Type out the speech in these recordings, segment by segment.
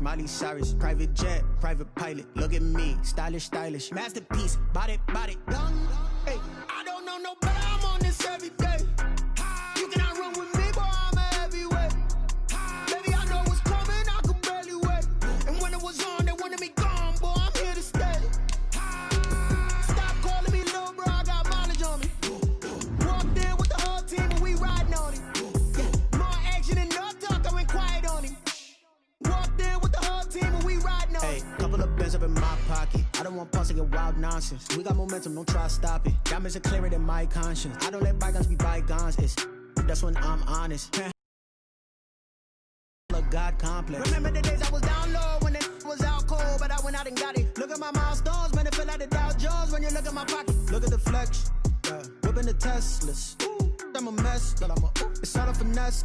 Miley Cyrus, private jet, private pilot. Look at me, stylish, stylish. Masterpiece, body, young. Hey, I don't know no better, I'm on this every day. You cannot run with me, boy, I'm a heavyweight. Baby, I know what's coming, I could barely wait. And when it was on, they wanted me gone, boy, I'm here to stay. Stop calling me little bro, I got mileage on me. Walked in with the whole team and we riding on him. Yeah, more action and no talk, I went quiet on him. Walked in with the whole team and we riding on him. Hey, couple of bands up in my pocket. I don't want pulse to get wild nonsense. We got momentum, don't try to stop it. Diamonds are clearer than my conscience. I don't let bygones be bygones. That's when I'm honest. God complex. Remember the days I was down low when it was out cold, but I went out and got it. Look at my milestones, man, it feel like the Dow Jones when you look at my pocket. Look at the flex, whipping the Teslas. I'm a mess, but it's all a finesse.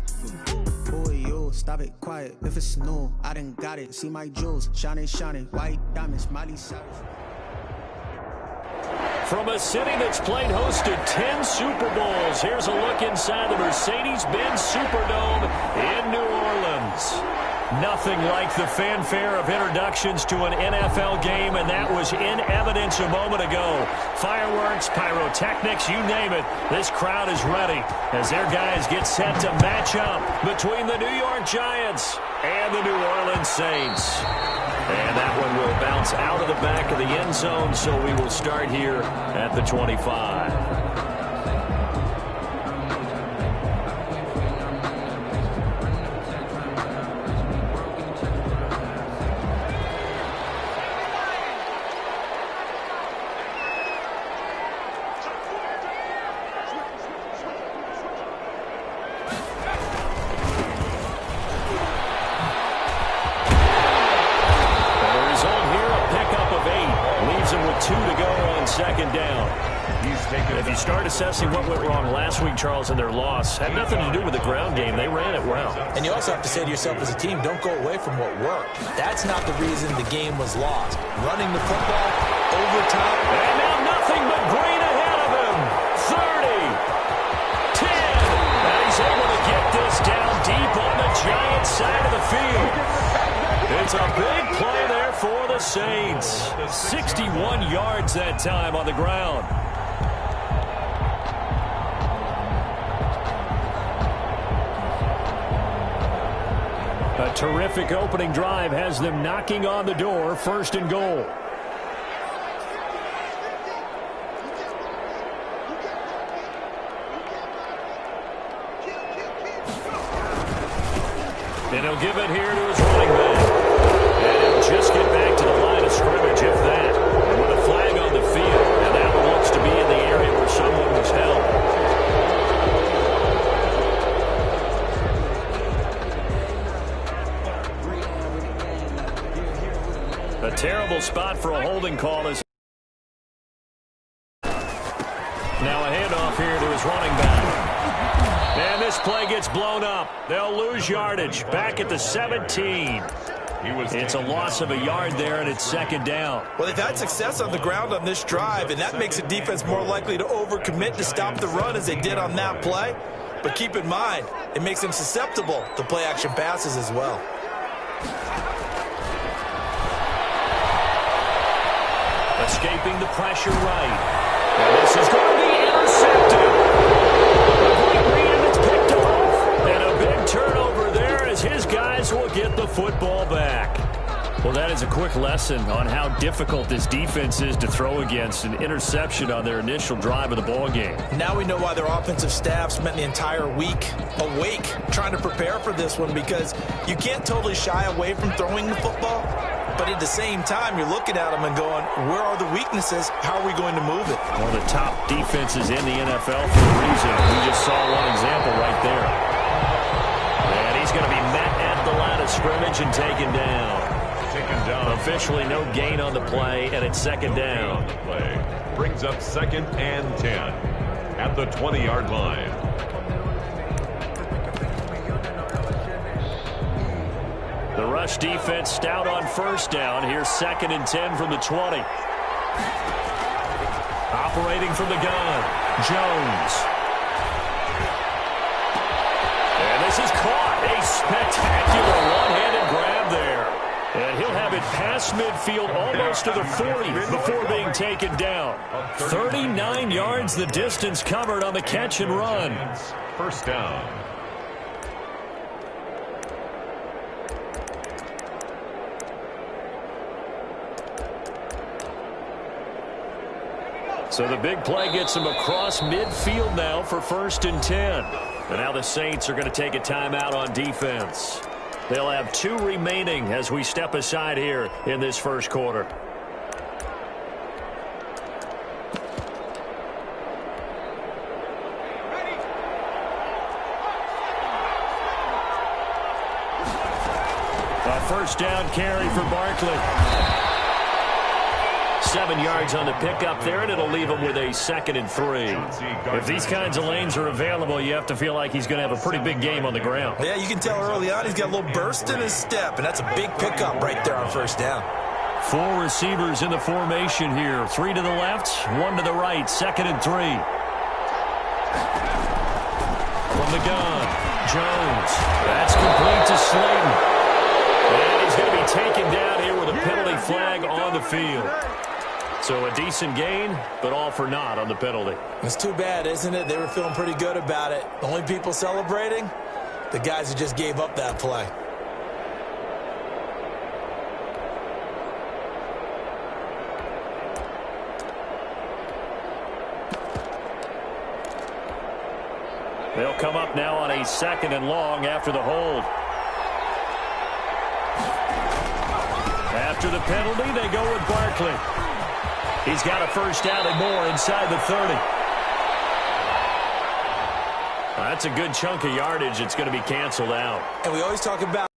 Boy, you stop it, quiet. If it's new, I done got it. See my jewels, shining, white diamonds, Miley Cyrus. From a city that's played host to 10 Super Bowls, here's a look inside the Mercedes-Benz Superdome in New Orleans. Nothing like the fanfare of introductions to an NFL game, and that was in evidence a moment ago. Fireworks, pyrotechnics, you name it. This crowd is ready as their guys get set to match up between the New York Giants and the New Orleans Saints. And that one will bounce out of the back of the end zone, so we will start here at the 25. If you start assessing what went wrong last week, Charles, in their loss, had nothing to do with the ground game. They ran it well. And you also have to say to yourself as a team, don't go away from what worked. That's not the reason the game was lost. Running the football, overtime. And now nothing but green ahead of him. 30, 10. And he's able to get this down deep on the Giants side of the field. It's a big play there for the Saints. 61 yards that time on the ground. A terrific opening drive has them knocking on the door, 1st and goal. And he'll give it here to his running back. And he'll just get back to the line of scrimmage, if that. And with a flag on the field, and that one looks to be in the area where someone was held. A terrible spot for a holding call. Is now a handoff here to his running back. And this play gets blown up. They'll lose yardage. Back at the 17. It's a loss of a yard there, and it's 2nd down. Well, they've had success on the ground on this drive, and that makes the defense more likely to overcommit to stop the run as they did on that play. But keep in mind, it makes them susceptible to play-action passes as well. Escaping the pressure right. And this is going to be intercepted. A great read, and it's picked off. And a big turnover there as his guys will get the football back. Well, that is a quick lesson on how difficult this defense is to throw against. An interception on their initial drive of the ball game. Now we know why their offensive staff spent the entire week awake trying to prepare for this one, because you can't totally shy away from throwing the football. But at the same time, you're looking at them and going, where are the weaknesses? How are we going to move it? One of the top defenses in the NFL for a reason. We just saw one example right there. And he's going to be met at the line of scrimmage and taken down. Officially no gain on the play, and it's 2nd down. Play brings up 2nd and 10 at the 20-yard line. The rush defense stout on 1st down. Here's 2nd and 10 from the 20. Operating from the gun, Jones. And this is caught. A spectacular one-handed grab there. drive it past midfield, almost to the 40 before being taken down. 39 yards the distance covered on the catch and run. First down. So the big play gets him across midfield now for 1st and 10. And now the Saints are going to take a timeout on defense. They'll have 2 remaining as we step aside here in this first quarter. A first down carry for Barkley. 7 yards on the pickup there, and it'll leave him with a 2nd and 3. If these kinds of lanes are available, you have to feel like he's going to have a pretty big game on the ground. Yeah, you can tell early on he's got a little burst in his step, and that's a big pickup right there on first down. 4 receivers in the formation here. 3 to the left, 1 to the right. 2nd and 3. From the gun, Jones. That's complete to Slayton. And he's going to be taken down here with a penalty flag on the field. So a decent gain, but all for naught on the penalty. It's too bad, isn't it? They were feeling pretty good about it. The only people celebrating, the guys who just gave up that play. They'll come up now on a 2nd and long after the hold. After the penalty, they go with Barkley. He's got a first down and more inside the 30. That's a good chunk of yardage. It's going to be canceled out. And we always talk about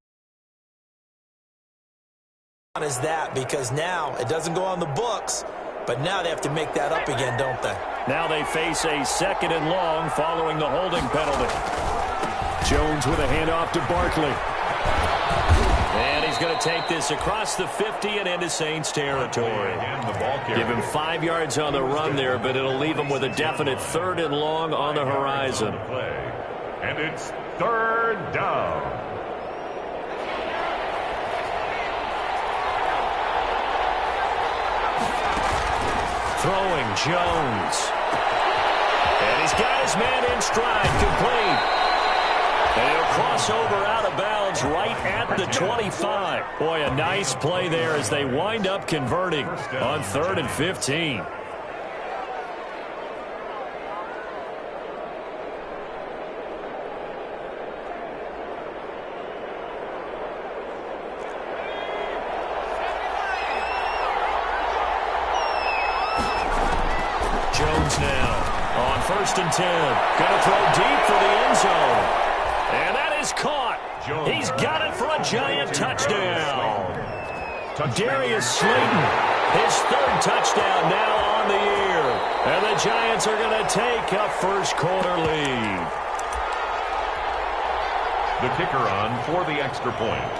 is that because now it doesn't go on the books, but now they have to make that up again, don't they? Now they face a 2nd and long following the holding penalty. Jones with a handoff to Barkley. And he's going to take this across the 50 and into Saints territory. Give him 5 yards on the run there, but it'll leave him with a definite 3rd and long on the horizon. And it's 3rd down. Throwing Jones. And he's got his man in stride, complete. And he'll cross over out of bounds right at the 25. Boy, a nice play there as they wind up converting on 3rd and 15. Jones now on 1st and 10. Going to throw deep for the end zone. And that is caught. He's got it for a giant touchdown. Darius Slayton, his 3rd touchdown now on the year. And the Giants are going to take a first quarter lead. The kicker on for the extra point.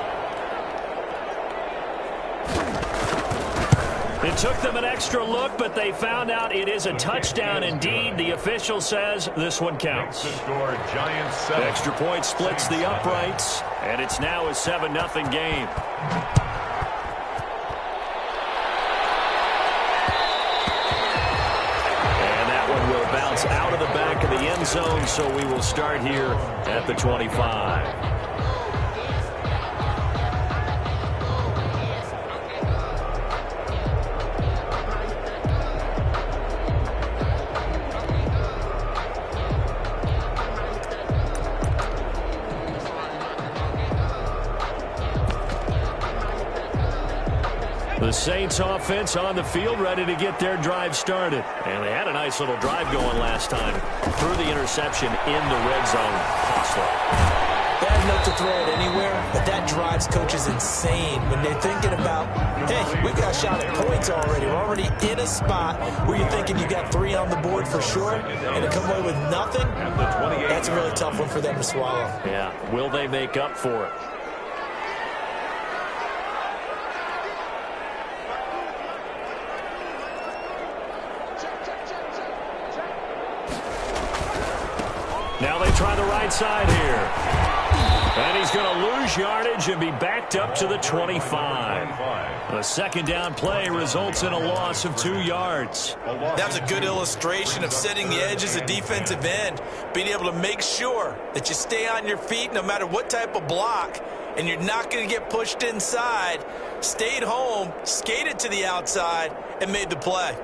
It took them an extra look, but they found out it is a touchdown indeed. The official says this one counts. The extra point splits the uprights, and it's now a 7-0 game. And that one will bounce out of the back of the end zone, so we will start here at the 25. The Saints offense on the field ready to get their drive started. And they had a nice little drive going last time. Threw the interception in the red zone. They had enough to throw it anywhere, but that drives coaches insane when they're thinking about, hey, we've got a shot at points already. We're already in a spot where you're thinking you got 3 on the board for sure, and to come away with nothing, that's a really tough one for them to swallow. Yeah, will they make up for it? Now they try the right side here. And he's going to lose yardage and be backed up to the 25. A second down play results in a loss of 2 yards. That's a good illustration of setting the edge as a defensive end, being able to make sure that you stay on your feet no matter what type of block, and you're not going to get pushed inside. Stayed home, skated to the outside, and made the play.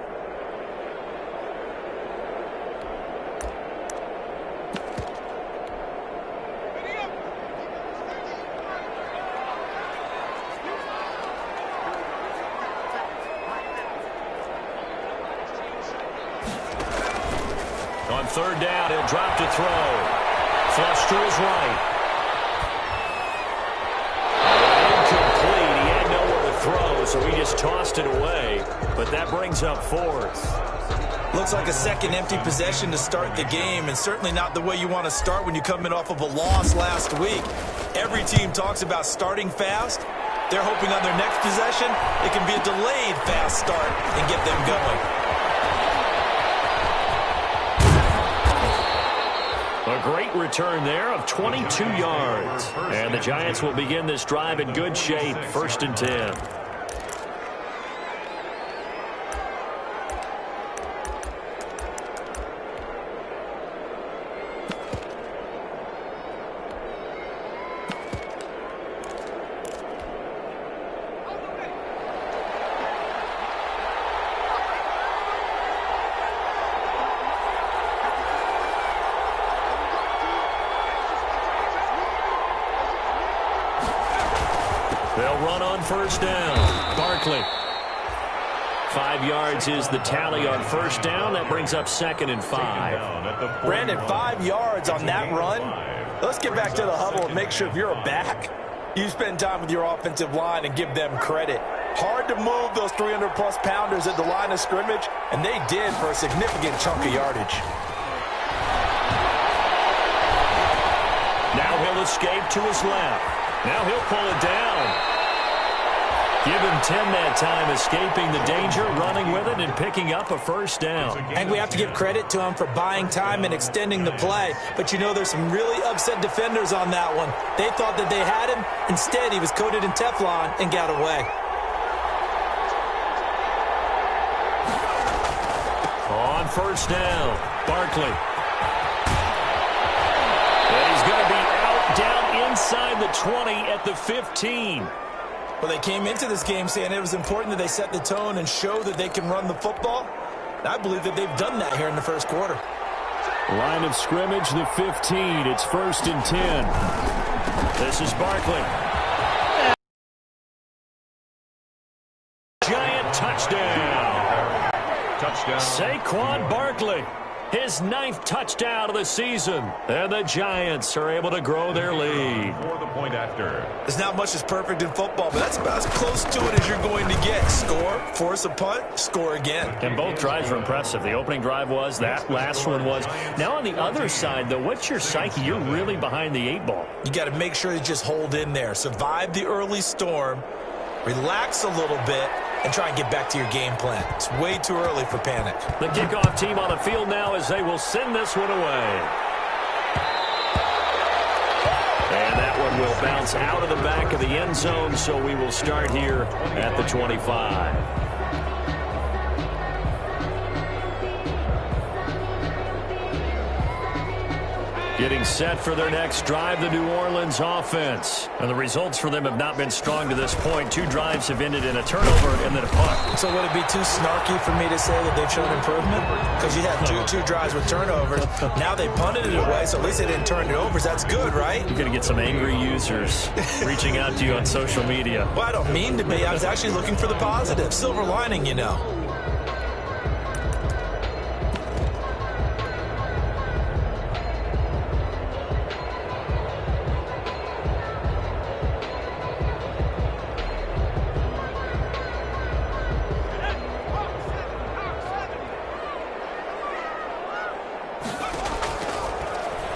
On third down, he'll drop to throw. Flush to his right. Incomplete. He had nowhere to throw, so he just tossed it away. But that brings up fourth. Looks like a second empty possession to start the game, and certainly not the way you want to start when you come in off of a loss last week. Every team talks about starting fast. They're hoping on their next possession it can be a delayed fast start and get them going. A great return there of 22 yards. And the Giants will begin this drive in good shape, 1st and 10. They'll run on first down. Barkley. 5 yards is the tally on first down. That brings up 2nd and 5. Brandon, 5 yards on that run. Let's get back to the huddle and make sure if you're a back, you spend time with your offensive line and give them credit. Hard to move those 300-plus pounders at the line of scrimmage, and they did for a significant chunk of yardage. Now he'll escape to his left. Now he'll pull it down. Give him 10 that time, escaping the danger, running with it, and picking up a first down. And we have to give credit to him for buying time and extending the play. But you know there's some really upset defenders on that one. They thought that they had him. Instead, he was coated in Teflon and got away. On first down, Barkley. And he's going to be out down inside the 20 at the 15. Well, they came into this game saying it was important that they set the tone and show that they can run the football. And I believe that they've done that here in the first quarter. Line of scrimmage, the 15. It's 1st and 10. This is Barkley. Giant touchdown. Saquon Barkley. His 9th touchdown of the season. And the Giants are able to grow their lead. For the point after. There's not much that's perfect in football, but that's about as close to it as you're going to get. Score, force a punt, score again. And both drives were impressive. The opening drive was, that last one was. Now on the other side, though, what's your psyche? You're really behind the 8 ball. You got to make sure you just hold in there. Survive the early storm, relax a little bit, and try and get back to your game plan. It's way too early for panic. The kickoff team on the field now as they will send this one away. And that one will bounce out of the back of the end zone, so we will start here at the 25. Getting set for their next drive, the New Orleans offense. And the results for them have not been strong to this point. 2 drives have ended in a turnover and then a punt. So would it be too snarky for me to say that they've shown improvement? Because you had two drives with turnovers. Now they punted it away, so at least they didn't turn it over. That's good, right? You're going to get some angry users reaching out to you on social media. Well, I don't mean to be. I was actually looking for the positive. Silver lining, you know.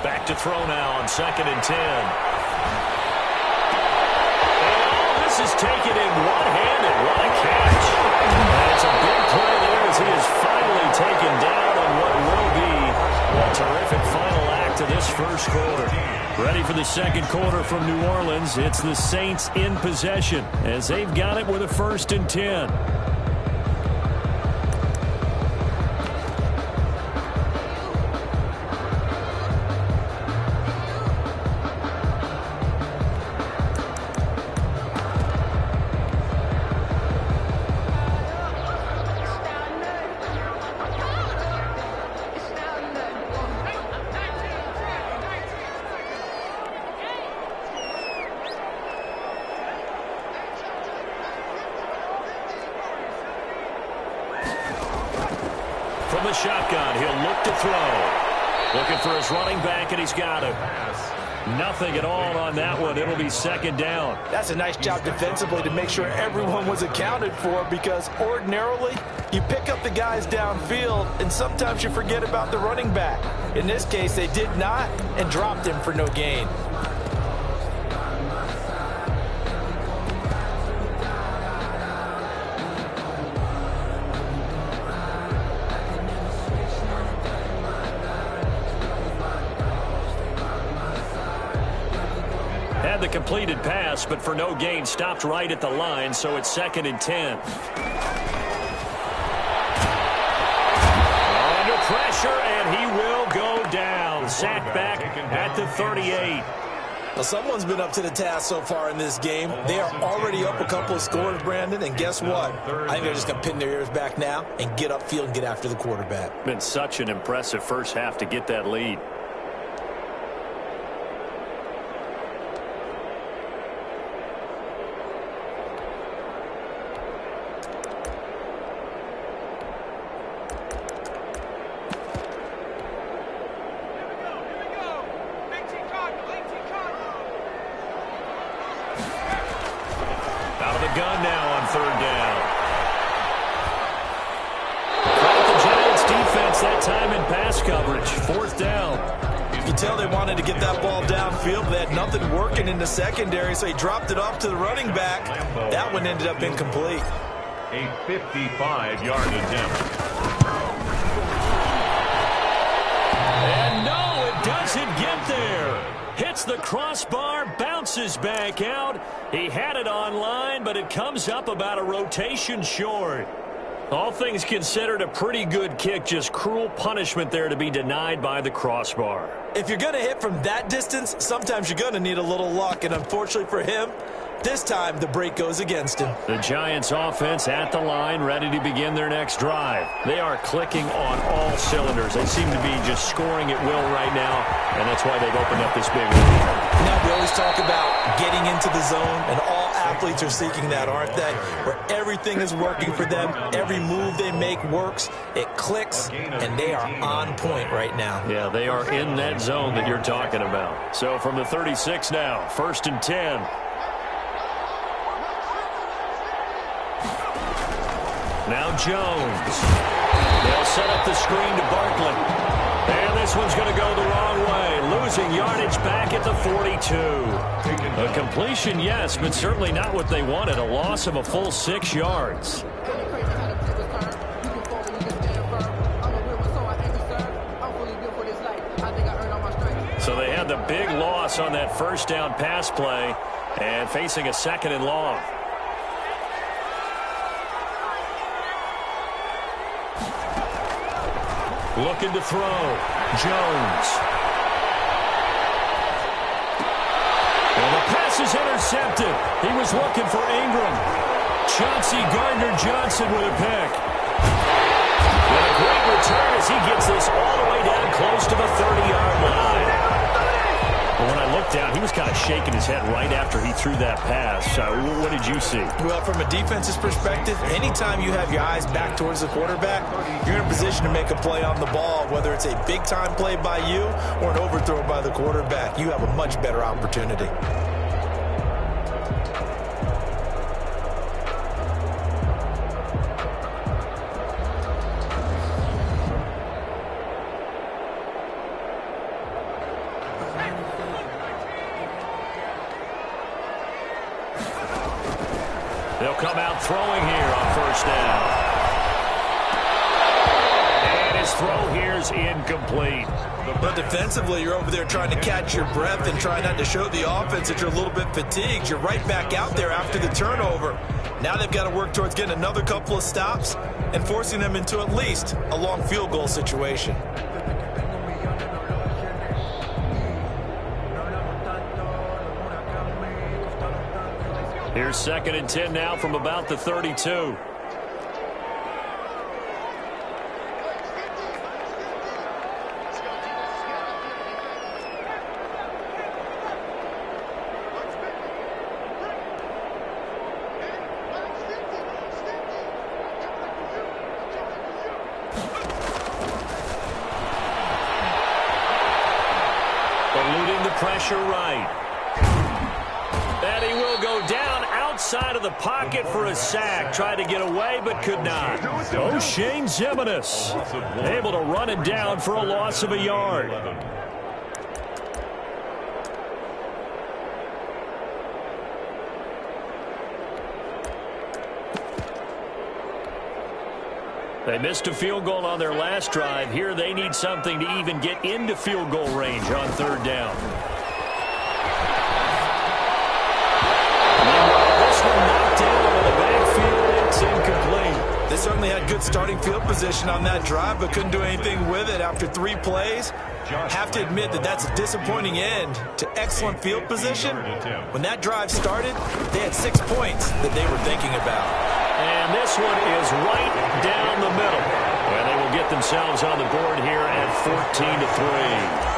Back to throw now on 2nd and 10. And this is taken in one-handed. What a catch. And it's a big play there as he is finally taken down on what will be a terrific final act of this first quarter. Ready for the second quarter from New Orleans. It's the Saints in possession as they've got it with a 1st and 10. From the shotgun, he'll look to throw. Looking for his running back, and he's got it. Nothing at all on that one. It'll be 2nd down. That's a nice job defensively to make sure everyone was accounted for, because ordinarily you pick up the guys downfield and sometimes you forget about the running back. In this case, they did not and dropped him for no gain. Had the completed pass, but for no gain, stopped right at the line, so it's 2nd and 10. Under pressure, and he will go down. Sacked back at the 38. Well, someone's been up to the task so far in this game. They are already up a couple of scores, Brandon, and guess what? I think they're just going to pin their ears back now and get upfield and get after the quarterback. Been such an impressive first half to get that lead. Gun now on 3rd down. Credit the Giants defense that time in pass coverage. 4th down. You can tell they wanted to get that ball downfield. They had nothing working in the secondary, so he dropped it off to the running back. That one ended up incomplete. A 55-yard attempt. And no, it doesn't get there. Hits the crossbar, bounces back out. He had it on line, but it comes up about a rotation short. All things considered, a pretty good kick. Just cruel punishment there to be denied by the crossbar. If you're going to hit from that distance, sometimes you're going to need a little luck. And unfortunately for him, this time the break goes against him. The Giants offense at the line, ready to begin their next drive. They are clicking on all cylinders. They seem to be just scoring at will right now, and that's why they've opened up this big lead. Now we always talk about getting into the zone, and all athletes are seeking that, aren't they? Where everything is working for them, every move they make works, it clicks, and they are on point right now. Yeah, they are in that zone that you're talking about. So from the 36 now, 1st and 10. Now Jones. They'll set up the screen to Barkley. And this one's going to go the wrong way. Losing yardage back at the 42. A completion, yes, but certainly not what they wanted. A loss of a full 6 yards. So they had the big loss on that 1st down pass play and facing a 2nd and long. Looking to throw. Jones. And the pass is intercepted. He was looking for Ingram. Chauncey Gardner-Johnson with a pick. And a great return as he gets this all the way down close to the 30-yard line. But when I looked down, he was kind of shaking his head right after he threw that pass. What did you see? Well, from a defense's perspective, anytime you have your eyes back towards the quarterback, you're in a position to make a play on the ball, whether it's a big-time play by you or an overthrow by the quarterback. You have a much better opportunity. They'll come out throwing here on 1st down. And his throw here's incomplete. But defensively, you're over there trying to catch your breath and try not to show the offense that you're a little bit fatigued. You're right back out there after the turnover. Now they've got to work towards getting another couple of stops and forcing them into at least a long field goal situation. Here's 2nd and 10 now from about the 32. Eluding the pressure right. And he will go down outside of the pocket for a sack. Tried to get away, but could not. O'Shane Ximines able to run it down for a loss of a yard. They missed a field goal on their last drive. Here they need something to even get into field goal range on 3rd down. This one knocked down in the backfield. It's incomplete. They certainly had good starting field position on that drive, but couldn't do anything with it after 3 plays. Have to admit that that's a disappointing end to excellent field position. When that drive started, they had 6 points that they were thinking about. And this one is right down the middle. And they will get themselves on the board here at 14-3.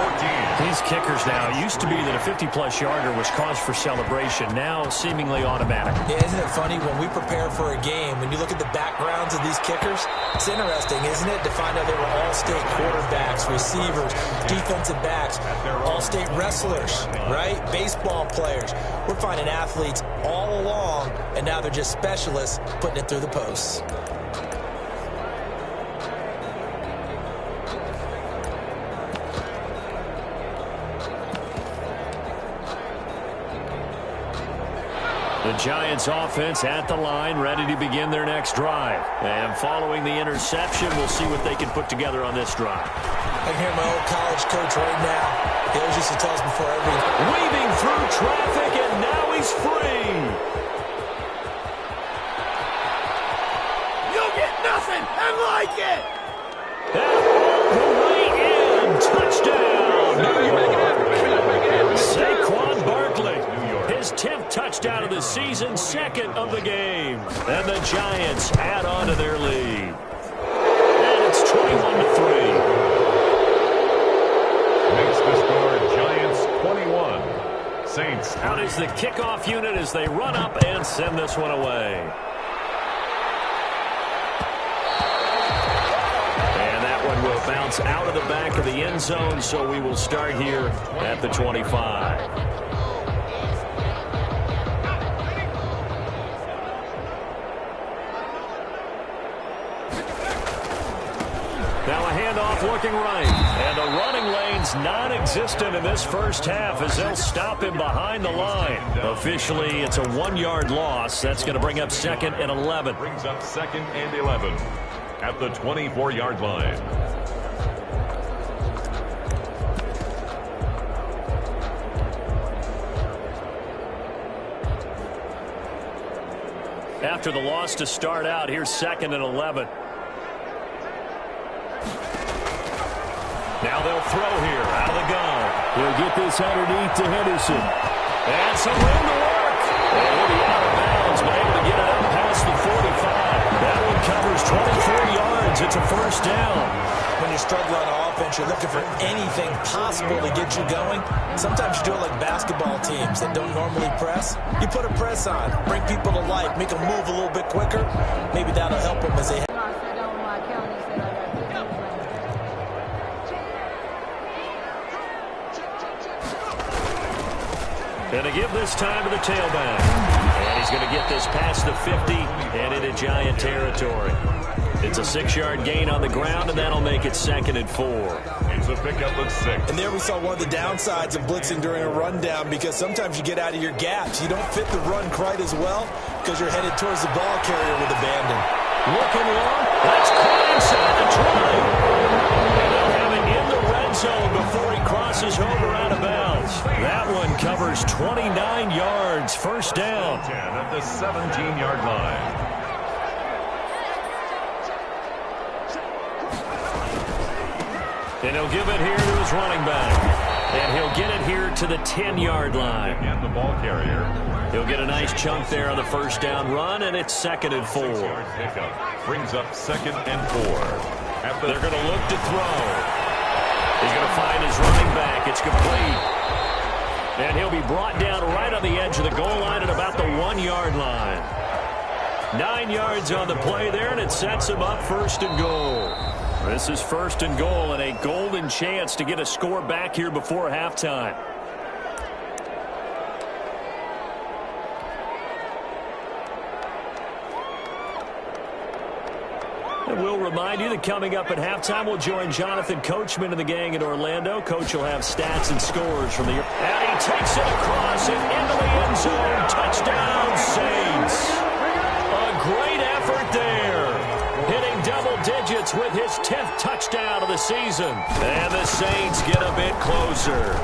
These kickers now, it used to be that a 50-plus yarder was cause for celebration. Now seemingly automatic. Yeah, isn't it funny when we prepare for a game, when you look at the backgrounds of these kickers, it's interesting, isn't it, to find out they were all-state quarterbacks, receivers, defensive backs, all-state wrestlers, right? Baseball players. We're finding athletes all along, and now they're just specialists putting it through the posts. The Giants offense at the line, ready to begin their next drive. And following the interception, we'll see what they can put together on this drive. I can hear my old college coach right now. He always used to tell us before every... Weaving through traffic, and now he's free. You'll get nothing and like it. The way in. Touchdown. Saquon Barkley. His 10th touchdown of the season, 2nd of the game. And the Giants add on to their lead. And it's 21-3. Makes the score Giants 21. Saints. Out is the kickoff unit as they run up and send this one away. And that one will bounce out of the back of the end zone, so we will start here at the 25. Now a handoff looking right. And the running lane's non-existent in this first half as they'll stop him behind the line. Officially, it's a 1-yard loss. That's going to bring up 2nd and 11. Brings up 2nd and 11 at the 24-yard line. After the loss to start out, here's 2nd and 11. Now they'll throw here out of the gun. He'll get this underneath to Henderson. And some room to work. And he'll be out of bounds, but able to get it up past the 45. That one covers 24 yards. It's a first down. When you struggle on offense, you're looking for anything possible to get you going. Sometimes you do it like basketball teams that don't normally press. You put a press on, bring people to life, make them move a little bit quicker. Maybe that'll help them as they Going to give this time to the tailback. And he's going to get this past the 50 and into Giant territory. It's a 6-yard gain on the ground, and that'll make it 2nd and 4. It's a pickup of 6. And there we saw one of the downsides of blitzing during a rundown, because sometimes you get out of your gaps. You don't fit the run quite as well because you're headed towards the ball carrier with abandon. Looking long. That's caught inside the 20. And they'll have it in the red zone before he crosses over out of bounds. That one covers 29 yards. First down. 10 at the 17-yard line. And he'll give it here to his running back. And he'll get it here to the 10-yard line. Again, the ball carrier. He'll get a nice chunk there on the first down run, and it's 2nd and 4. 6-yard pickup brings up 2nd and 4. They're going to look to throw. He's going to find his running back. It's complete. And he'll be brought down right on the edge of the goal line at about the 1-yard line. 9 yards on the play there, and it sets him up 1st and goal. This is 1st and goal and a golden chance to get a score back here before halftime. And we'll remind you that coming up at halftime, we'll join Jonathan Coachman and the gang in Orlando. Coach will have stats and scores from the... And he takes it across and into the end zone. Touchdown, Saints. A great effort there. Hitting double digits with his 10th touchdown of the season. And the Saints get a bit closer.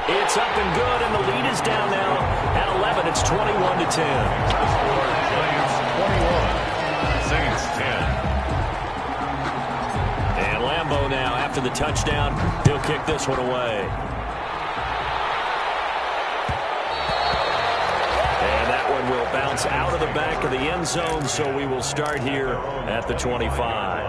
It's up and good, and the lead is down now at 11. It's 21-10. Giants 21, Saints 10. And Lambeau now, after the touchdown, he'll kick this one away. Will bounce out of the back of the end zone, so we will start here at the 25.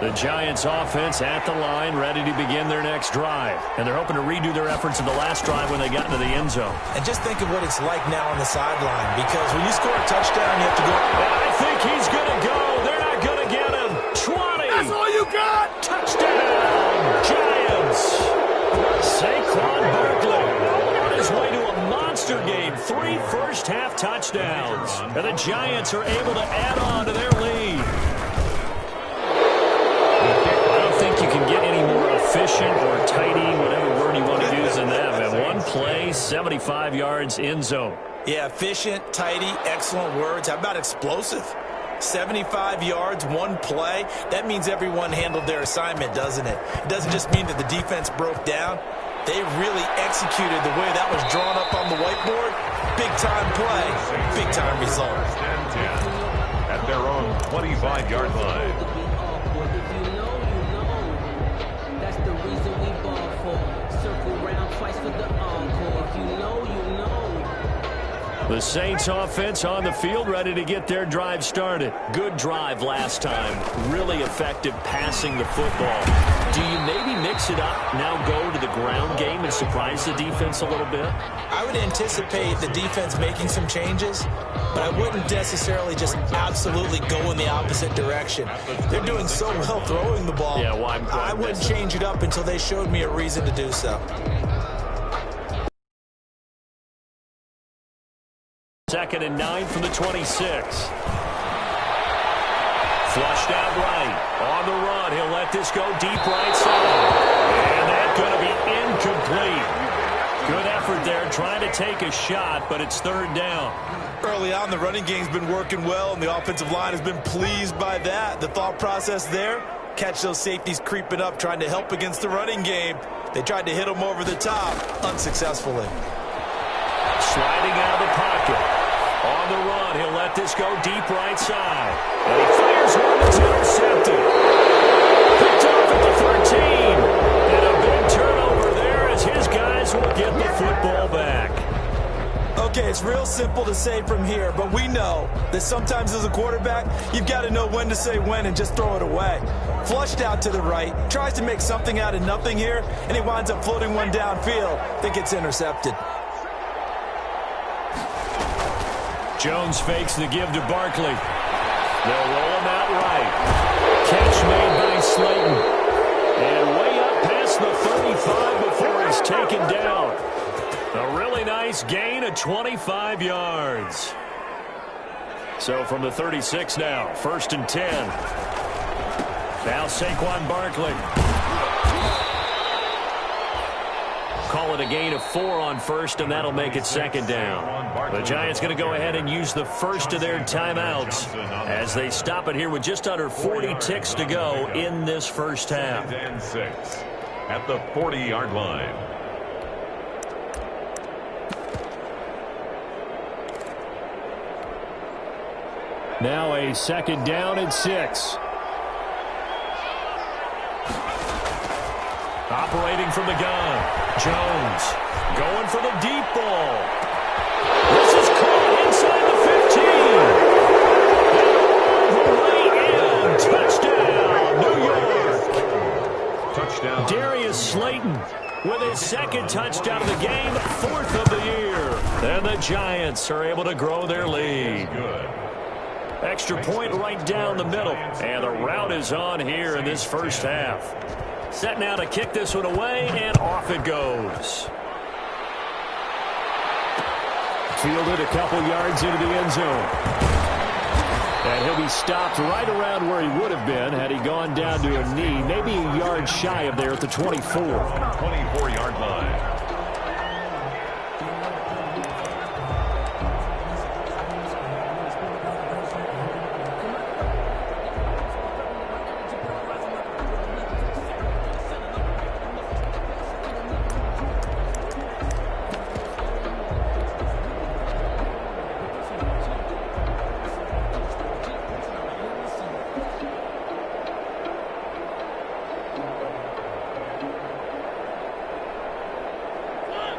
The Giants offense at the line, ready to begin their next drive. And they're hoping to redo their efforts in the last drive when they got into the end zone. And just think of what it's like now on the sideline, because when you score a touchdown, you have to go. I think he's going to go. They're not going to get him. 20. That's all you got. Touchdown, Giants. Saquon Barkley on his way to a monster game. 3 first-half touchdowns. And the Giants are able to add on to their lead. I don't think you can get any more efficient or tidy, whatever word you want to use in that. And one play, 75 yards in zone. Yeah, efficient, tidy, excellent words. How about explosive? 75 yards, one play. That means everyone handled their assignment, doesn't it? It doesn't just mean that the defense broke down. They really executed the way that was drawn up on the whiteboard. Big-time play, big-time result. 10-10 at their own 25-yard line. That's the reason we ball for. Circle round twice for the encore. If you know, you know. The Saints offense on the field, ready to get their drive started. Good drive last time. Really effective passing the football. Do you maybe mix it up, now go to the ground game and surprise the defense a little bit? I would anticipate the defense making some changes, but I wouldn't necessarily just absolutely go in the opposite direction. They're doing so well throwing the ball. Yeah, well, I wouldn't change it up until they showed me a reason to do so. 2nd and 9 from the 26. Flushed out right. On the run, he'll let this go deep right side. And that's going to be incomplete. Good effort there, trying to take a shot, but it's 3rd down. Early on, the running game's been working well, and the offensive line has been pleased by that. The thought process there, catch those safeties creeping up, trying to help against the running game. They tried to hit them over the top, unsuccessfully. Sliding out of the pocket. On the run, he'll let this go deep right side. And he fires one that's intercepted. Picked off at the 13. And a big turnover there as his guys will get the football back. Okay, it's real simple to say from here, but we know that sometimes as a quarterback, you've got to know when to say when and just throw it away. Flushed out to the right, tries to make something out of nothing here, and he winds up floating one downfield that gets intercepted. Jones fakes the give to Barkley. They'll roll him out right. Catch made by Slayton. And way up past the 35 before he's taken down. A really nice gain of 25 yards. So from the 36 now, 1st and 10. Now Saquon Barkley. call it a gain of 4 on first, and that'll make it second down. The Giants going to go ahead and use the first of their timeouts as they stop it here with just under 40 ticks to go in this first half. 6 at the 40-yard line. Now a second down and 6. Operating from the gun, Jones going for the deep ball. This is caught inside the 15. Right in, touchdown, New York. Touchdown. Darius Slayton with his second touchdown of the game, 4th of the year. And the Giants are able to grow their lead. Good. Extra point right down the middle. And the route is on here in this first half. Set now to kick this one away, and off it goes. Fielded a couple yards into the end zone. And he'll be stopped right around where he would have been had he gone down to a knee, maybe a yard shy of there at the 24. 24-yard line.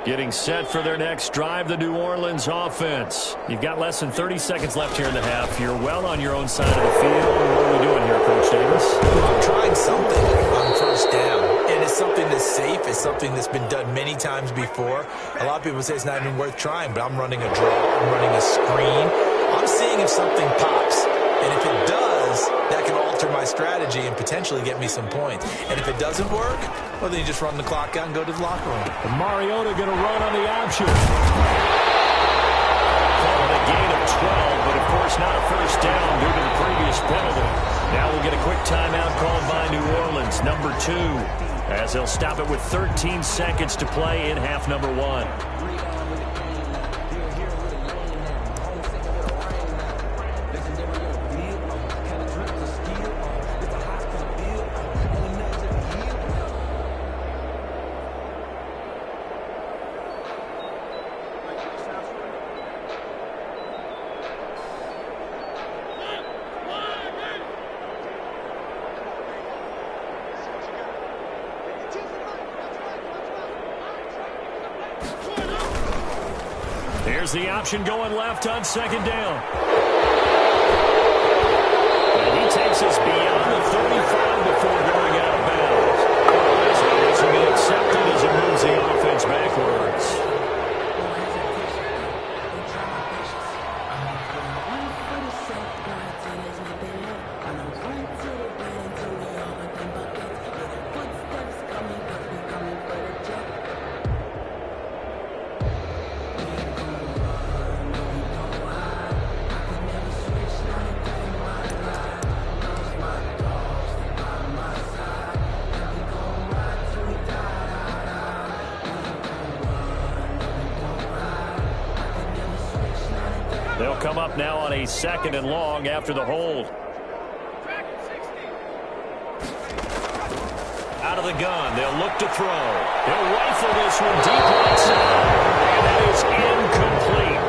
Getting set for their next drive, the New Orleans offense. You've got less than 30 seconds left here in the half. You're well on your own side of the field. What are we doing here, Coach Davis? I'm trying something on first down, and it's something that's safe. It's something that's been done many times before. A lot of people say it's not even worth trying, but I'm running a draw. I'm running a screen. I'm seeing if something pops, and if it does, that can alter my strategy and potentially get me some points. And if it doesn't work, well, then you just run the clock out and go to the locker room. And Mariota going to run on the option. Call it a gain of 12, but of course not a first down due to the previous penalty. Now we'll get a quick timeout called by New Orleans, number 2, as they'll stop it with 13 seconds to play in half number 1. Here's the option going left on second down. And he takes us beyond the 35 before going out of bounds. So this will be accepted as it moves the offense backwards. They'll come up now on a second and long after the hold. Out of the gun, they'll look to throw. They'll rifle this one deep right side. And that is incomplete.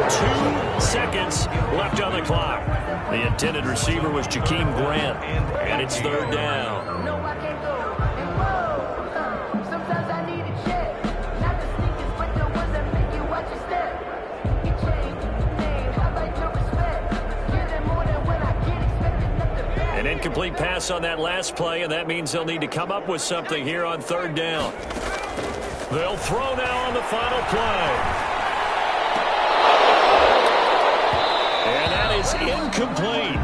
2 seconds left on the clock. The intended receiver was Jakeem Grant, and it's third down. No, I can't go. And whoa, sometimes I need a check. Not the sneakers, but the ones that make you watch your step. You change the name, I like your respect. Give them more than when I get expected nothing back. An incomplete pass on that last play, and that means they'll need to come up with something here on third down. They'll throw now on the final play. And that is incomplete.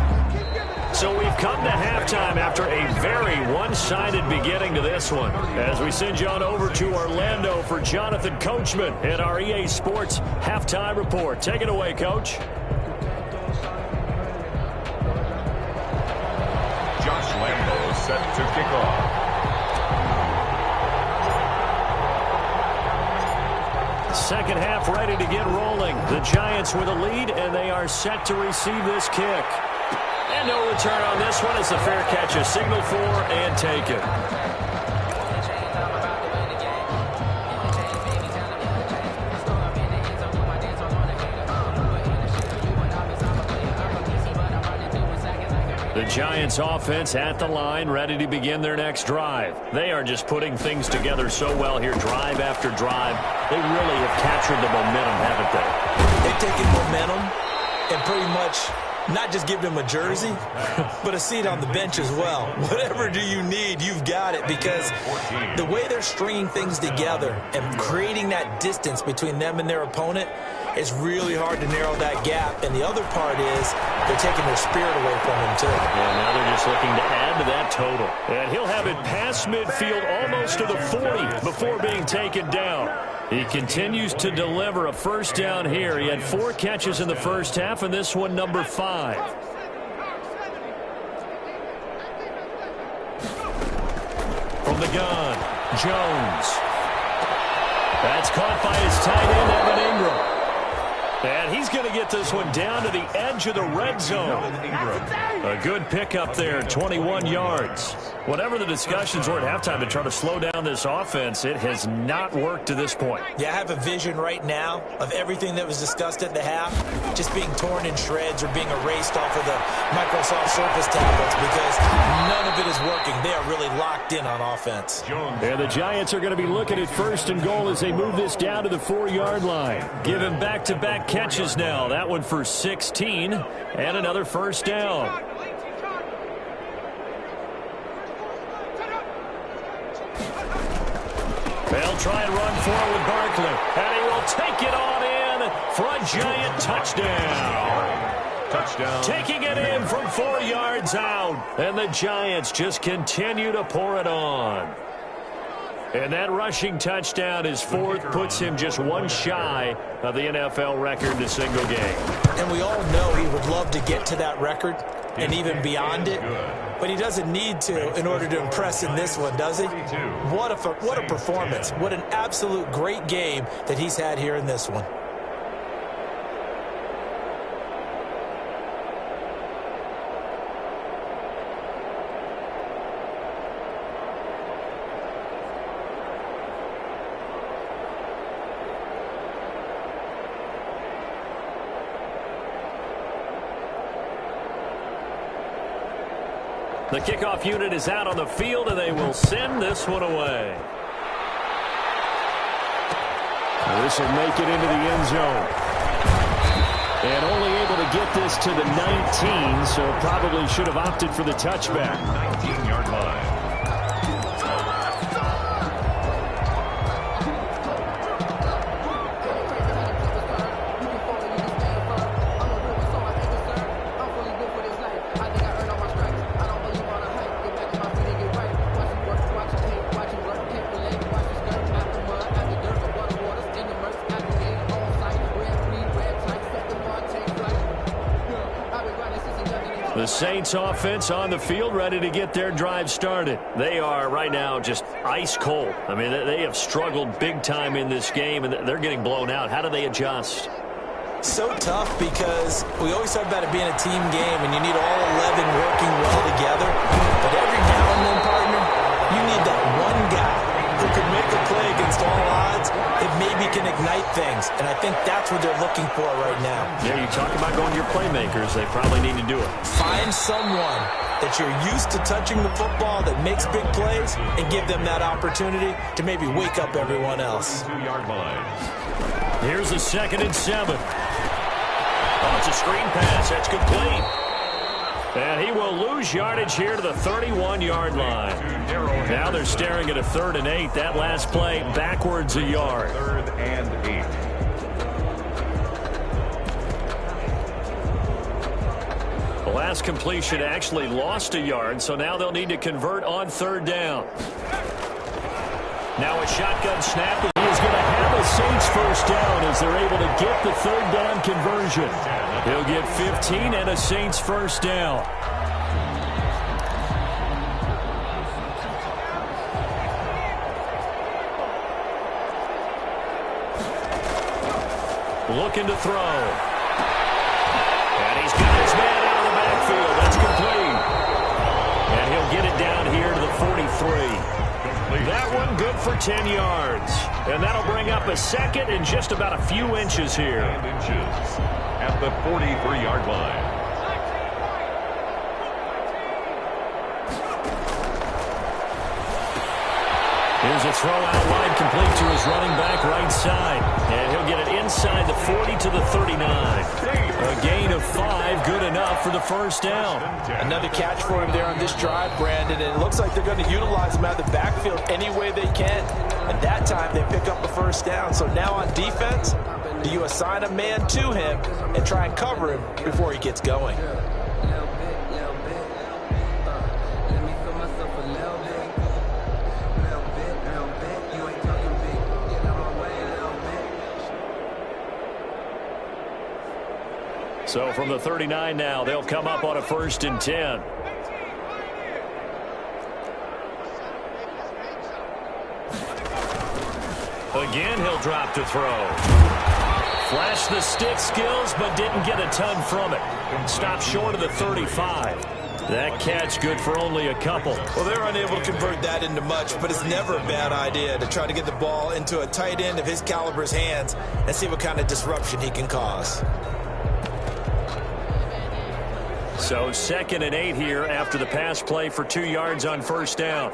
So we've come to halftime after a very one-sided beginning to this one. As we send you on over to Orlando for Jonathan Coachman in our EA Sports Halftime Report. Take it away, Coach. Josh Lambo set to kick off. Second half ready to get rolling. The Giants with a lead, and they are set to receive this kick. And no return on this one as the fair catch is signaled for and taken. The Giants offense at the line, ready to begin their next drive. They are just putting things together so well here, drive after drive. They really have captured the momentum, haven't they? They've taken momentum and pretty much not just give them a jersey, but a seat on the bench as well. Whatever do you need, you've got it, because the way they're stringing things together and creating that distance between them and their opponent is really hard to narrow that gap. And the other part is they're taking their spirit away from them, too. Yeah, now they're just looking to add to that total. And he'll have it past midfield almost to the 40 before being taken down. He continues to deliver a first down here. He had 4 catches in the first half, and this one number 5. From the gun, Jones. That's caught by his tight end, Evan Ingram. And he's going to get this one down to the edge of the red zone. A good pickup there, 21 yards. Whatever the discussions were at halftime to try to slow down this offense, it has not worked to this point. Yeah, I have a vision right now of everything that was discussed at the half just being torn in shreds or being erased off of the Microsoft Surface tablets, because none of it is working. They are really locked in on offense. And the Giants are going to be looking at first and goal as they move this down to the 4-yard line. Give him back-to-back catches now. That one for 16 and another first down. They'll try and run forward Barkley, and he will take it on in for a Giant touchdown. Taking it in from 4 yards out, and the Giants just continue to pour it on. And that rushing touchdown, his 4th, puts him just one shy of the NFL record in a single game. And we all know he would love to get to that record and even beyond it, but he doesn't need to in order to impress in this one, does he? What a performance. What an absolute great game that he's had here in this one. The kickoff unit is out on the field, and they will send this one away. This will make it into the end zone. And only able to get this to the 19, so probably should have opted for the touchback. 19-yard line. The Saints offense on the field, ready to get their drive started. They are right now just ice cold. I mean, they have struggled big time in this game, and they're getting blown out. How do they adjust? So tough, because we always talk about it being a team game, and you need all 11 working well together. But every now and then, partner, you need that one guy who can make a play against all odds that maybe can ignite things. And I think that's what they're looking for right now. Yeah, you talk about going to your playmakers. They probably need to do it. Find someone that you're used to touching the football that makes big plays and give them that opportunity to maybe wake up everyone else. 2-yard line. Here's the 2nd and 7. Oh, it's a screen pass. That's complete. And he will lose yardage here to the 31-yard line. Now they're staring at a 3rd and 8. That last play backwards a yard. 3rd and 8. The last completion actually lost a yard, so now they'll need to convert on 3rd down. Now a shotgun snap. He is going to have a Saints first down as they're able to get the 3rd down conversion. He'll get 15 and a Saints first down. looking to throw. And he's got his man out of the backfield. That's complete. And he'll get it down here to the 43. That one good for 10 yards. And that'll bring up a second and just about a few inches here. Inches at the 43-yard line. Here's a throw out wide, complete to his running back right side. And he'll get it inside the 40 to the 39. A gain of 5, good enough for the first down. Another catch for him there on this drive, Brandon, and it looks like they're going to utilize him out of the backfield any way they can. And that time they pick up the first down. So now on defense, do you assign a man to him and try and cover him before he gets going? So from the 39 now, they'll come up on a 1st and 10. Again, he'll drop to throw. Flashed the stick skills, but didn't get a ton from it. Stopped short of the 35. That catch good for only a couple. Well, they're unable to convert that into much, but it's never a bad idea to try to get the ball into a tight end of his caliber's hands and see what kind of disruption he can cause. So 2nd and 8 here after the pass play for 2 yards on 1st down.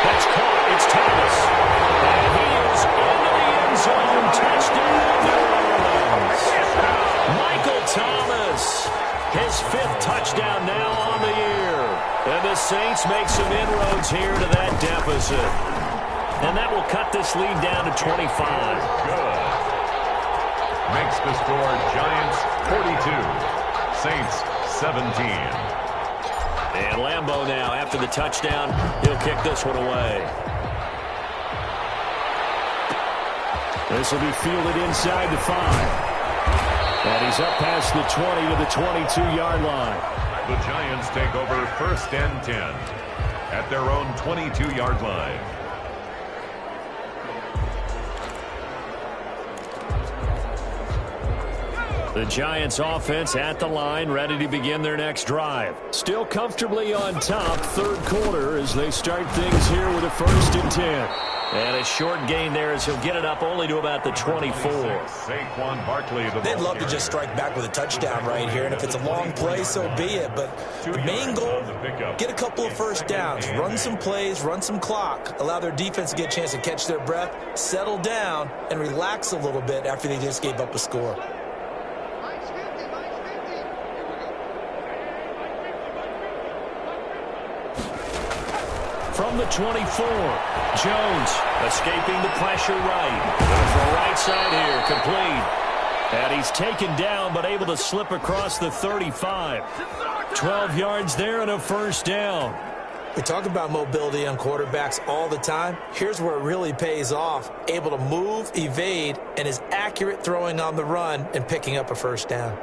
That's caught. It's Thomas. And he is into the end zone. Touchdown, New Orleans. Michael Thomas. His 5th touchdown now on the year. And the Saints make some inroads here to that deficit. And that will cut this lead down to 25. Good. Makes the score Giants 42, Saints 17. And Lambeau now, after the touchdown, he'll kick this one away. This will be fielded inside the 5. And he's up past the 20 to the 22-yard line. The Giants take over 1st and 10 at their own 22-yard line. The Giants offense at the line, ready to begin their next drive. Still comfortably on top, 3rd quarter as they start things here with a 1st and 10. And a short gain there as he'll get it up only to about the 24. Saquon Barkley, They'd love to just strike back with a touchdown right here, and if it's a long play, so be it. But the main goal, get a couple of 1st downs, run some plays, run some clock, allow their defense to get a chance to catch their breath, settle down, and relax a little bit after they just gave up a score. From the 24, Jones escaping the pressure right. From right side here, complete. And he's taken down but able to slip across the 35. 12 yards there and a 1st down. We talk about mobility on quarterbacks all the time. Here's where it really pays off. Able to move, evade, and is accurate throwing on the run and picking up a 1st down.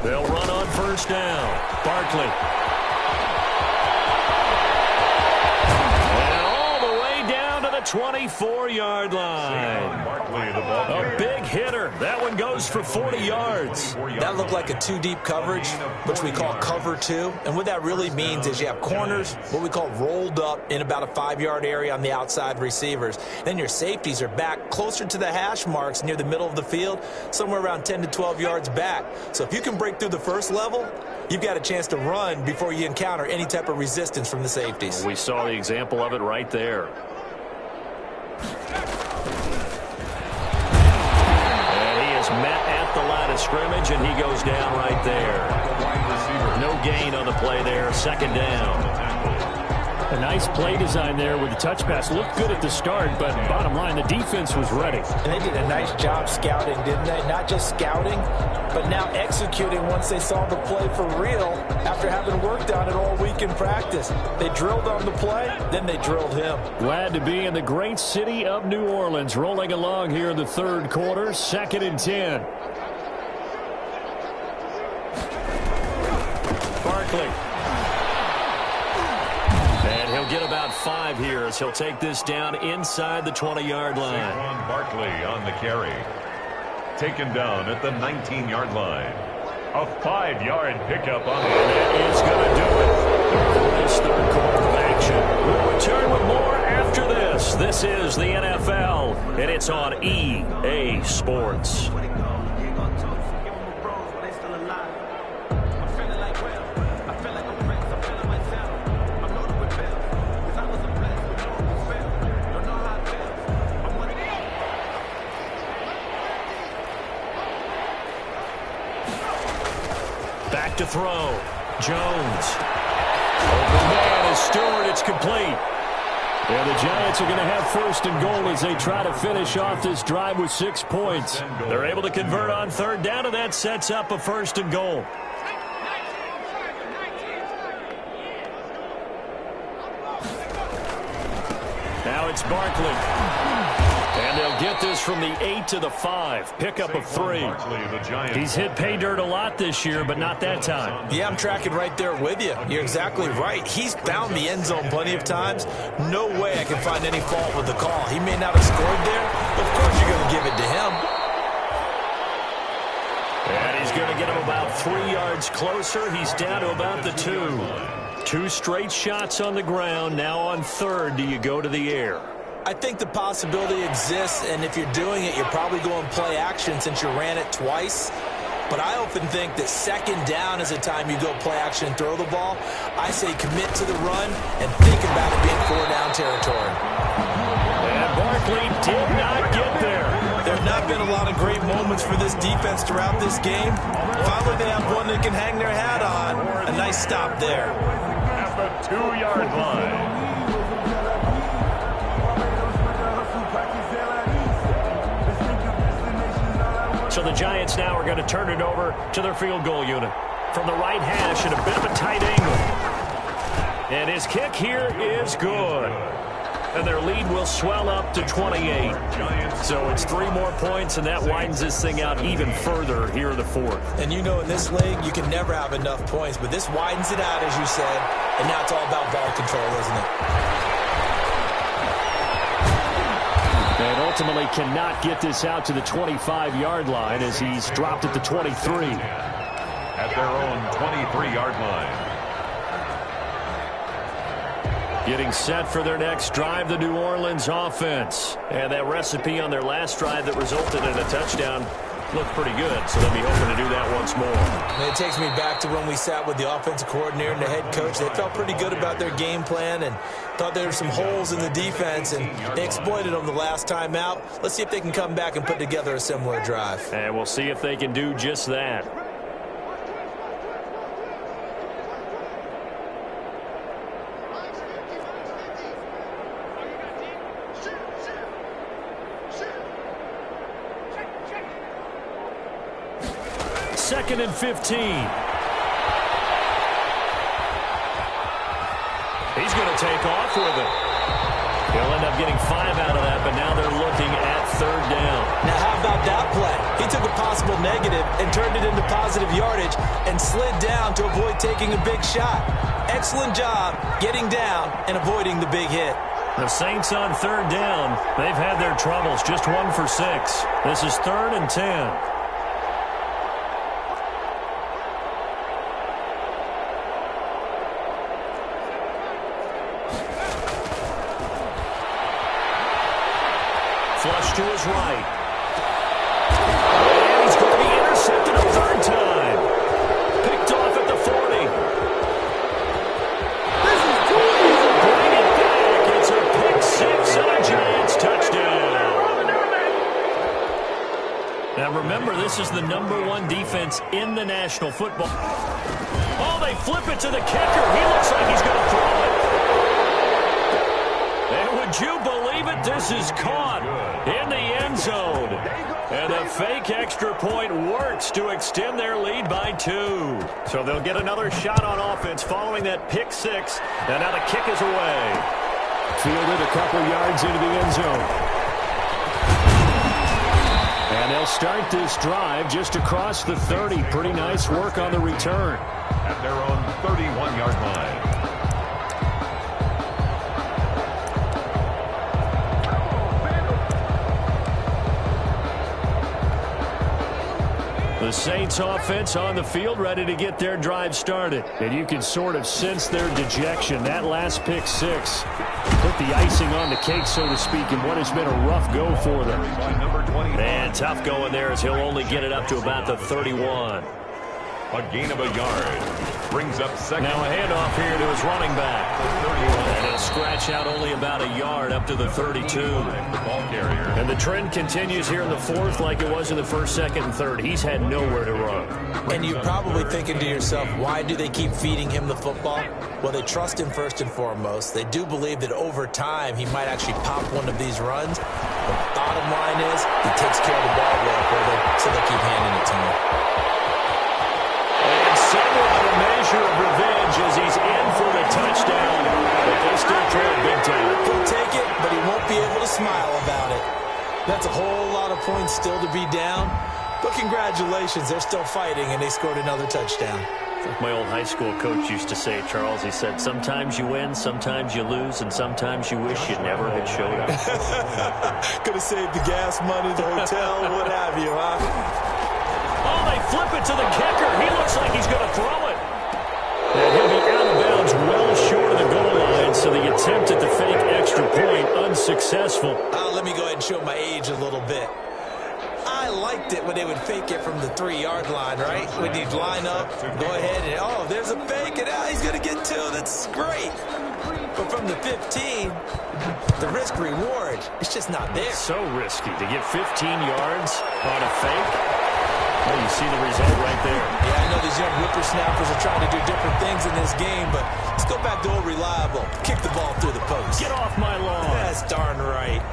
They'll run on 1st down. Barkley. And all the way down to the 24-yard line. A big hitter. That one goes for 40 yards. That looked like a 2-deep coverage, which we call cover 2. And what that really means is you have corners, what we call rolled up in about a 5-yard area on the outside receivers. Then your safeties are back closer to the hash marks near the middle of the field, somewhere around 10 to 12 yards back. So if you can break through the first level, you've got a chance to run before you encounter any type of resistance from the safeties. We saw the example of it right there. Met at the line of scrimmage, and he goes down right there. No gain on the play there, 2nd down. A nice play design there with the touch pass. Looked good at the start, but bottom line, the defense was ready. And they did a nice job scouting, didn't they? Not just scouting, but now executing once they saw the play for real after having worked on it all week in practice. They drilled on the play, then they drilled him. Glad to be in the great city of New Orleans. Rolling along here in the third quarter, 2nd and 10. Barkley. And he'll get about 5 here as he'll take this down inside the 20-yard line. Saquon Barkley on the carry. Taken down at the 19-yard line. A 5-yard pickup on the That is going to do it for this third quarter of action. We'll return with more after this. This is the NFL, and it's on EA Sports. Back to throw. Jones. Open man is Stewart. It's complete. And the Giants are going to have 1st and goal as they try to finish off this drive with 6 points. They're able to convert on 3rd down, and that sets up a 1st and goal. Now it's Barkley. And they'll get this from the 8 to the 5. Pickup of 3. He's hit pay dirt a lot this year, but not that time. Yeah, I'm tracking right there with you. You're exactly right. He's found the end zone plenty of times. No way I can find any fault with the call. He may not have scored there, but of course you're going to give it to him. And he's going to get him about 3 yards closer. He's down to about the 2. 2 straight shots on the ground. Now on 3rd, do you go to the air? I think the possibility exists, and if you're doing it, you're probably going play action since you ran it twice. But I often think that 2nd down is a time you go play action and throw the ball. I say commit to the run and think about it being 4-down territory. And Barkley did not get there. There have not been a lot of great moments for this defense throughout this game. Finally, they have one they can hang their hat on. A nice stop there. At the 2-yard line. So the Giants now are going to turn it over to their field goal unit. From the right hash at a bit of a tight angle. And his kick here is good. And their lead will swell up to 28. So it's 3 more points, and that widens this thing out even further here in the 4th. And you know, in this league, you can never have enough points, but this widens it out, as you said, and now it's all about ball control, isn't it? And ultimately cannot get this out to the 25-yard line as he's dropped at the 23. At their own 23-yard line. Getting set for their next drive, the New Orleans offense. And that recipe on their last drive that resulted in a touchdown looked pretty good, so they'll be hoping to do that once more. And it takes me back to when we sat with the offensive coordinator and the head coach. They felt pretty good about their game plan and thought there were some holes in the defense, and they exploited them the last time out. Let's see if they can come back and put together a similar drive. And we'll see if they can do just that. Second and 15. He's going to take off with it. He'll end up getting 5 out of that, but now they're looking at 3rd down. Now, how about that play? He took a possible negative and turned it into positive yardage and slid down to avoid taking a big shot. Excellent job getting down and avoiding the big hit. The Saints on 3rd down. They've had their troubles. Just 1 for 6. This is 3rd and 10. Flush to his right. And he's going to be intercepted a 3rd time. Picked off at the 40. This is too easy. Bring it back. It's a pick 6 and a Giants touchdown. Now remember, this is the #1 defense in the National Football. Oh, they flip it to the kicker. He looks like he's going to throw it. Would you believe it? This is caught in the end zone. And the fake extra point works to extend their lead by 2. So they'll get another shot on offense following that pick 6. And now the kick is away. Fielded a couple yards into the end zone. And they'll start this drive just across the 30. Pretty nice work on the return. At their own 31-yard line. The Saints offense on the field ready to get their drive started. And you can sort of sense their dejection. That last pick 6 put the icing on the cake, so to speak, in what has been a rough go for them. And tough going there as he'll only get it up to about the 31. A gain of a yard. Brings up second. Now a handoff here to his running back. And he'll scratch out only about a yard up to the 32. And the trend continues here in the 4th like it was in the 1st, 2nd, and 3rd. He's had nowhere to run. And you're probably thinking to yourself, why do they keep feeding him the football? Well, they trust him first and foremost. They do believe that over time he might actually pop one of these runs. But the bottom line is he takes care of the ball well for them, so they keep handing it to him. And somewhat of a measure of revenge as he's in for the touchdown. But they still trail big time. He'll take it, but he won't be able to smile about it. That's a whole lot of points still to be down. But congratulations, they're still fighting, and they scored another touchdown. Like my old high school coach used to say, Charles, he said, sometimes you win, sometimes you lose, and sometimes you wish you never had showed up. Could have saved the gas money, the hotel, what have you, huh? Oh, they flip it to the kicker. He looks like he's going to throw it. And he'll be out of bounds well short of the goal line, so the attempt at the fake extra point unsuccessful. Let me go ahead and show my age a little bit. I liked it when they would fake it from the 3-yard line, right? When you'd line up, go ahead and, oh, there's a fake, and he's going to get 2. That's great. But from the 15, the risk-reward, it's just not there. It's so risky to get 15 yards on a fake. Well, you see the result right there. Yeah, I know these young whippersnappers are trying to do different things in this game, but let's go back to old reliable. Kick the ball through the post. Get off my lawn. That's darn right.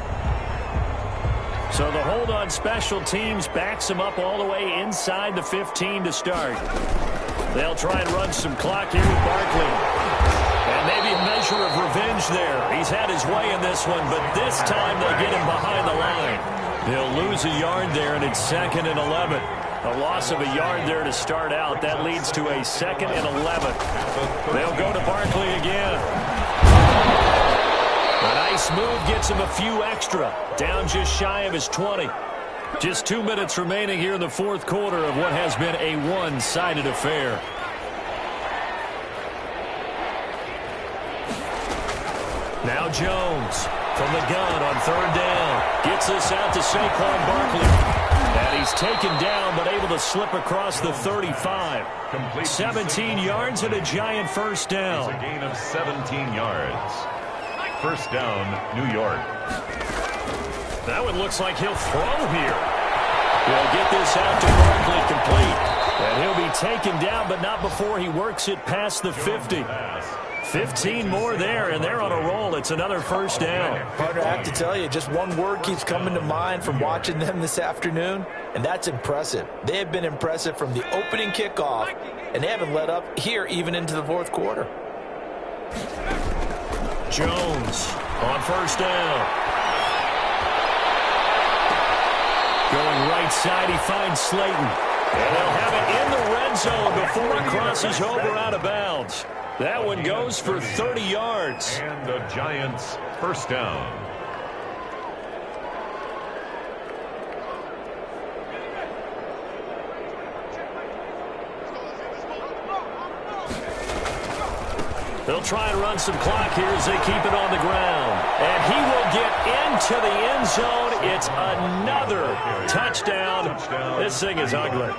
So the hold on special teams backs him up all the way inside the 15 to start. They'll try and run some clock here with Barkley. And maybe a measure of revenge there. He's had his way in this one, but this time they get him behind the line. He'll lose a yard there, and it's 2nd and 11. A loss of a yard there to start out. That leads to a 2nd and 11. They'll go to Barkley again. A nice move gets him a few extra. Down just shy of his 20. Just 2 minutes remaining here in the 4th quarter of what has been a one-sided affair. Now Jones from the gun on 3rd down. Gets us out to Saquon Barkley. And he's taken down but able to slip across the 35. 17 yards and a giant first down. It's a gain of 17 yards. First down, New York. That one looks like he'll throw here. He'll get this out to Barkley complete. And he'll be taken down, but not before he works it past the 50. 15 more there, and they're on a roll. It's another first down. Partner, I have to tell you, just one word keeps coming to mind from watching them this afternoon, and that's impressive. They have been impressive from the opening kickoff, and they haven't let up here even into the 4th quarter. Jones on first down. Going right side, he finds Slayton. And they'll have it in the red zone before it crosses over out of bounds. That one goes for 30 yards. And the Giants first down. They'll try and run some clock here as they keep it on the ground. And he will get into the end zone. It's another touchdown. This thing is ugly.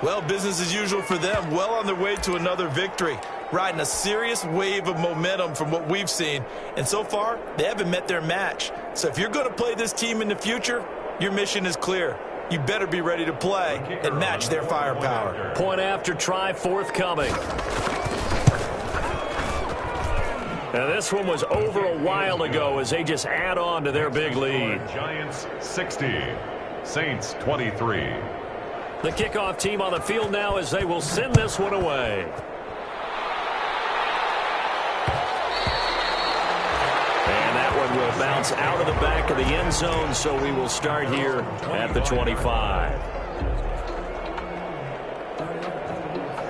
Well, business as usual for them. Well on their way to another victory. Riding a serious wave of momentum from what we've seen. And so far, they haven't met their match. So if you're going to play this team in the future, your mission is clear. You better be ready to play and match their firepower. Point after try forthcoming. Now, this one was over a while ago as they just add on to their big lead. Giants 60, Saints 23. The kickoff team on the field now as they will send this one away. And that one will bounce out of the back of the end zone, so we will start here at the 25.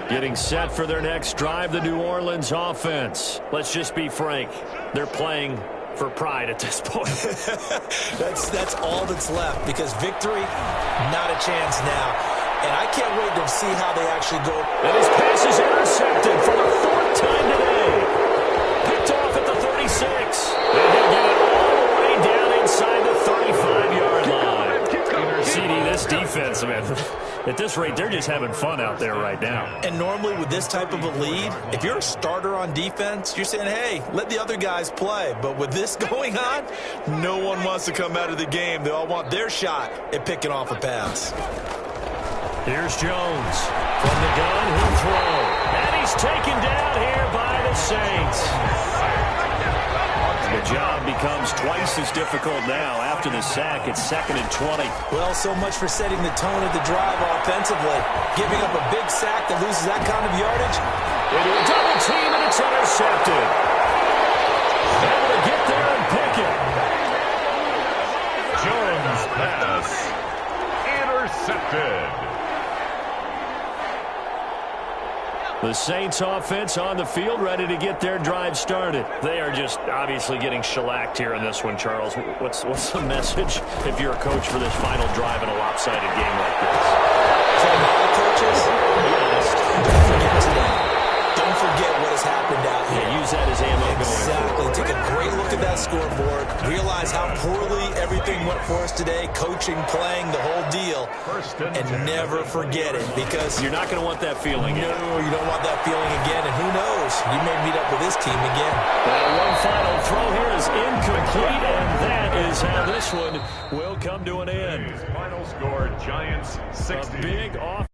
Getting set for their next drive, the New Orleans offense. Let's just be frank. They're playing for pride at this point. That's all that's left, because victory, not a chance now. And I can't wait to see how they actually go. And his pass is intercepted for the fourth time today. Picked off at the 36. And he'll get it all the way down inside the 35-yard line. CD, this defense, man, at this rate, they're just having fun out there right now. And normally with this type of a lead, if you're a starter on defense, you're saying, hey, let the other guys play. But with this going on, no one wants to come out of the game. They all want their shot at picking off a pass. Here's Jones. From the gun, he'll throw. And he's taken down here by the Saints. The job becomes twice as difficult now. After the sack, it's 2nd and 20. Well, so much for setting the tone of the drive offensively. Giving up a big sack that loses that kind of yardage. Into a double team, and it's intercepted. Able to get there and pick it. Jones pass intercepted. The Saints offense on the field, ready to get their drive started. They are just obviously getting shellacked here in this one, Charles. What's the message if you're a coach for this final drive in a lopsided game like this? For a lot of coaches, don't forget today. Don't forget what has happened out here. Yeah, use that as ammo. Exactly. Take a great look at that scoreboard. Realize how poorly everything went for us today. Coaching, playing, the whole deal. And never forget it, because you're not going to want that feeling again. No, you don't want that feeling again. And who knows? You may meet up with this team again. One final throw here is incomplete, and that is how this one will come to an end. Final score, Giants 60. A big off.